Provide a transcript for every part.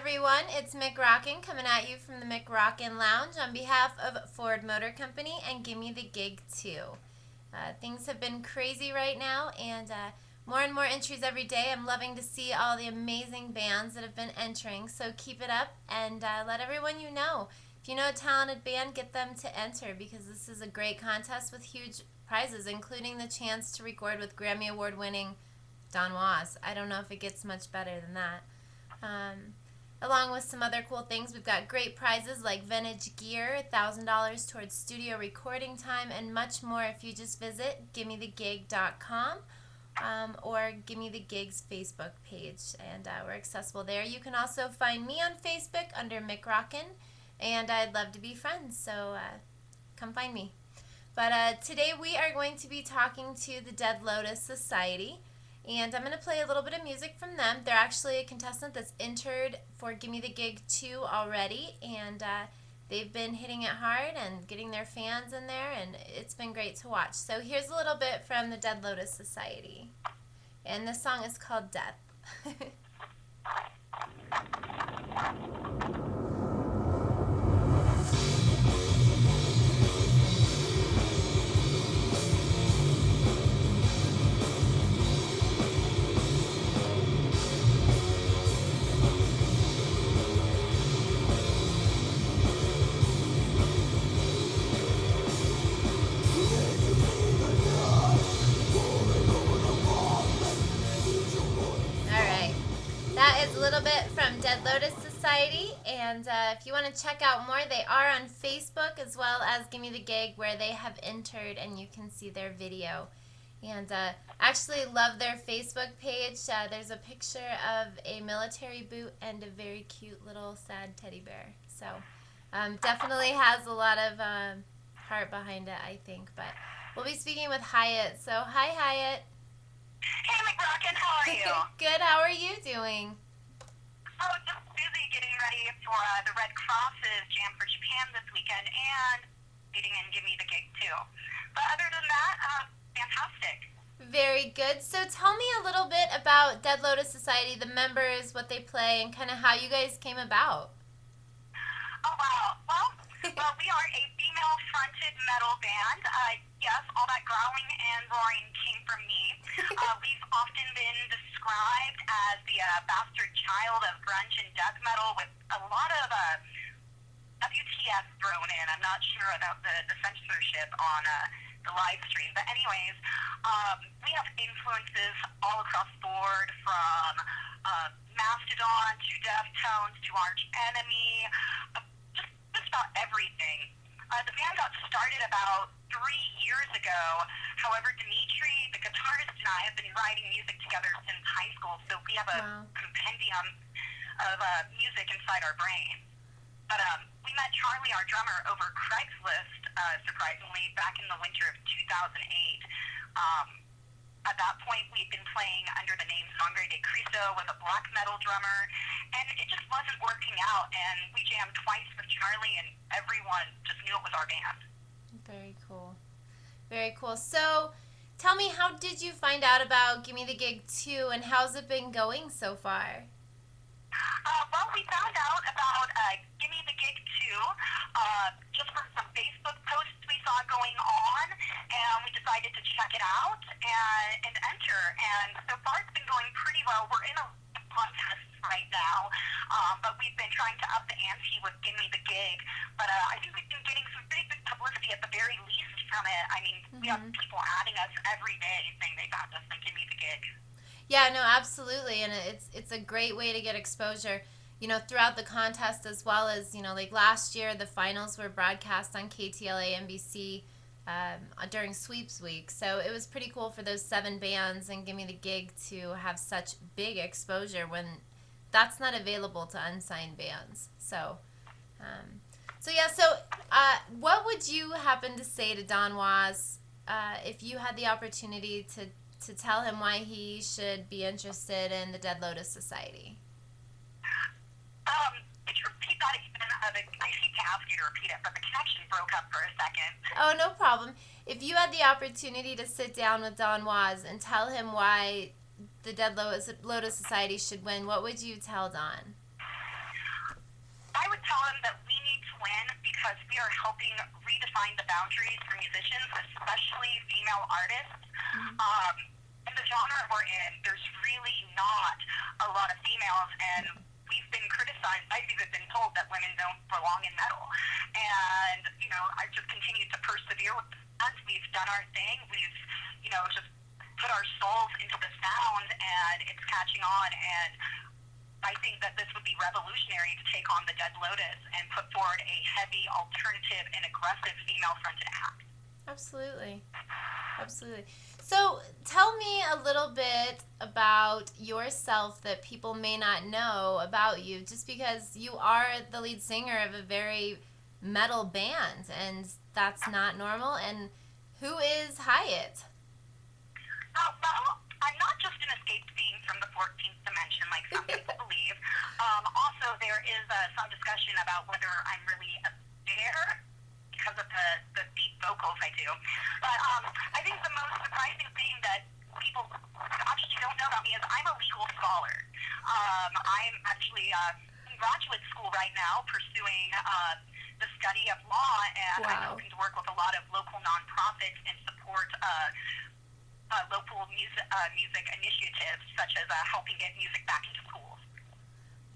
everyone, it's McRockin coming at you from the McRockin Lounge on behalf of Ford Motor Company and Gimme the Gig too. Things have been crazy right now, and more and more entries every day. I'm loving to see all the amazing bands that have been entering, so keep it up and let everyone you know. If you know a talented band, get them to enter, because this is a great contest with huge prizes, including the chance to record with Grammy Award winning Don Was. I don't know if it gets much better than that. Along with some other cool things, we've got great prizes like vintage gear, $1,000 towards studio recording time, and much more if you just visit gimmethegig.com or Gimme the Gig's Facebook page, and we're accessible there. You can also find me on Facebook under McRockin, and I'd love to be friends, so come find me. But today we are going to be talking to the Dead Lotus Society. And I'm going to play a little bit of music from them. They're actually a contestant that's entered for Gimme the Gig 2 already, and they've been hitting it hard and getting their fans in there, and it's been great to watch. So here's a little bit from the Dead Lotus Society. And this song is called Death. That is a little bit from Dead Lotus Society, and if you want to check out more, they are on Facebook as well as Gimme the Gig, where they have entered, and you can see their video. And actually love their Facebook page. There's a picture of a military boot and a very cute little sad teddy bear. So definitely has a lot of heart behind it, I think. But we'll be speaking with Hyatt. So hi, Hyatt. Hey, McRockin, how are you? Good, how are you doing? Oh, just busy getting ready for the Red Cross's Jam for Japan this weekend and meeting in Gimme the Gig too. But other than that, fantastic. Very good. So tell me a little bit about Dead Lotus Society, the members, what they play, and kind of how you guys came about. Oh, wow. Well, we are a female-fronted metal band. Yes, all that growling and roaring came from me. We've often been described as the bastard child of grunge and death metal, with a lot of WTF thrown in. I'm not sure about the censorship on the live stream. But anyways, we have influences all across the board, from Mastodon to Deftones to Arch Enemy, just about everything. The band got started about 3 years ago. However, Dimitri, the guitarist, and I have been writing music together since high school, so we have a compendium of music inside our brain. But we met Charlie, our drummer, over Craigslist, surprisingly, back in the winter of 2008. At that point, we'd been playing under the name Sangre de Cristo with a black metal drummer, and it just wasn't working out, and we jammed twice with Charlie, and everyone just knew it was our band. Very cool. Very cool. So, tell me, how did you find out about Gimme the Gig 2, and how's it been going so far? Well, we found out about Gimme the Gig 2 just from some Facebook posts we saw going on, and we decided to check it out and enter. And so far it's been going pretty well. We're in a contest right now, but we've been trying to up the ante with Gimme the Gig. But I think we've been getting some pretty good publicity at the very least from it. I mean, we have people adding us every day saying they found us on Gimme the Gig. Yeah, no, absolutely, and it's a great way to get exposure, throughout the contest, as well as, like last year, the finals were broadcast on KTLA NBC during Sweeps Week, so it was pretty cool for those 7 bands and Gimme the Gig to have such big exposure when that's not available to unsigned bands. So what would you happen to say to Don Was if you had the opportunity to tell him why he should be interested in the Dead Lotus Society? Could you repeat that again? I hate to ask you to repeat it, but the connection broke up for a second. Oh, no problem. If you had the opportunity to sit down with Don Was and tell him why the Dead Lotus Society should win, what would you tell Don? tell them that we need to win because we are helping redefine the boundaries for musicians, especially female artists. In the genre we're in, there's really not a lot of females, and we've been criticized. I've even been told that women don't belong in metal. And, I've just continued to persevere with us. We've done our thing. We've, just put our souls into the sound, and it's catching on. And I think that this would be revolutionary to take on the Dead Lotus and put forward a heavy, alternative, and aggressive female-fronted act. Absolutely. Absolutely. So tell me a little bit about yourself that people may not know about you, just because you are the lead singer of a very metal band, and that's not normal. And who is Hyatt? Well, I'm not just an escaped being from the 14th dimension like some people believe. Also, there is some discussion about whether I'm really a bear because of the deep vocals I do. But I think the most surprising thing that people actually don't know about me is I'm a legal scholar. I'm actually in graduate school right now pursuing the study of law, and I'm hoping to work with a lot of local nonprofits and support local music initiatives, such as helping get music back into schools.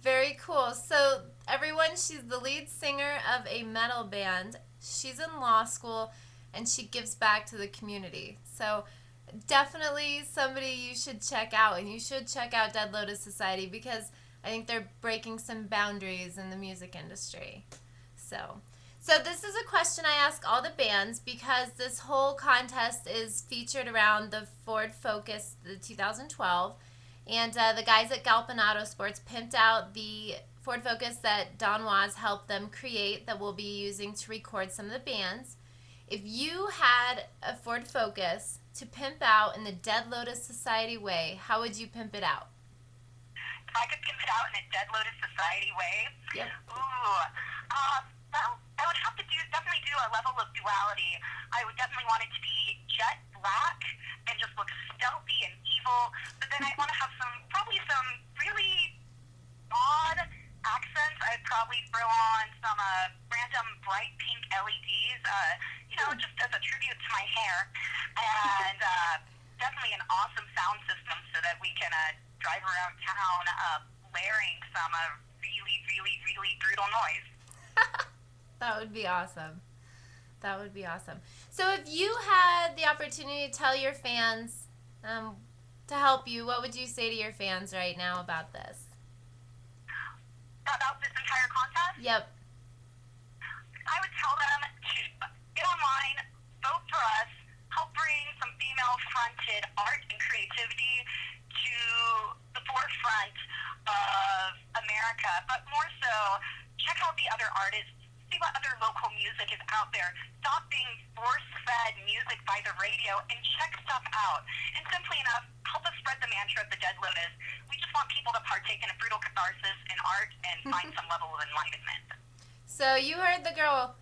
Very cool. So everyone, she's the lead singer of a metal band. She's in law school, and she gives back to the community. So definitely somebody you should check out, and you should check out Dead Lotus Society because I think they're breaking some boundaries in the music industry. So this is a question I ask all the bands because this whole contest is featured around the Ford Focus, the 2012, and the guys at Galpin Auto Sports pimped out the Ford Focus that Don Waz helped them create that we'll be using to record some of the bands. If you had a Ford Focus to pimp out in the Dead Lotus Society way, how would you pimp it out? If I could pimp it out in a Dead Lotus Society way? Yep. Well, I would have to definitely do a level of duality. I would definitely want it to be jet black and just look stealthy and evil, but then I'd want to have probably some really odd accents. I'd probably throw on some random bright pink LEDs, just as a tribute to my hair, and definitely an awesome sound system so that we can drive around town blaring some really, really, really brutal noise. That would be awesome. That would be awesome. So if you had the opportunity to tell your fans to help you, what would you say to your fans right now about this? About this entire contest? Yep. I would tell them to get online, vote for us, help bring some female-fronted art and creativity to the forefront of America, but more so, check out the other artists, see what other local music is out there. Stop being force-fed music by the radio and check stuff out. And simply enough, help us spread the mantra of the Dead Lotus. We just want people to partake in a brutal catharsis in art and find some level of enlightenment. So you heard the girl.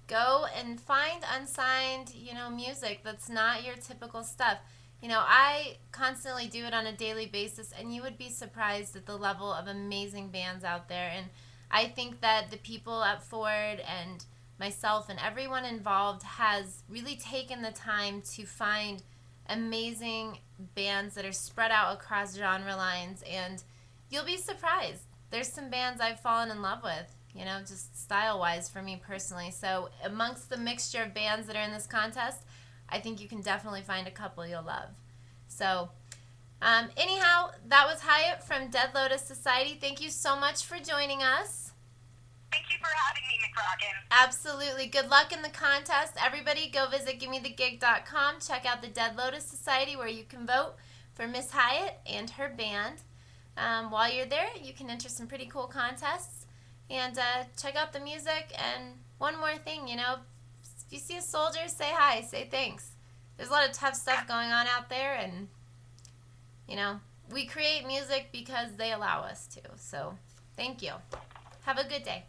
Go and find unsigned, music that's not your typical stuff. I constantly do it on a daily basis, and you would be surprised at the level of amazing bands out there. And I think that the people at Ford and myself and everyone involved has really taken the time to find amazing bands that are spread out across genre lines, and you'll be surprised. There's some bands I've fallen in love with, just style-wise for me personally. So amongst the mixture of bands that are in this contest, I think you can definitely find a couple you'll love. So anyhow, that was Hyatt from Dead Lotus Society. Thank you so much for joining us. Thank you for having me, McRockin. Absolutely. Good luck in the contest. Everybody go visit GimmeTheGig.com. Check out the Dead Lotus Society where you can vote for Miss Hyatt and her band. While you're there, you can enter some pretty cool contests and check out the music. And one more thing, if you see a soldier, say hi, say thanks. There's a lot of tough stuff going on out there, and, we create music because they allow us to. So, thank you. Have a good day.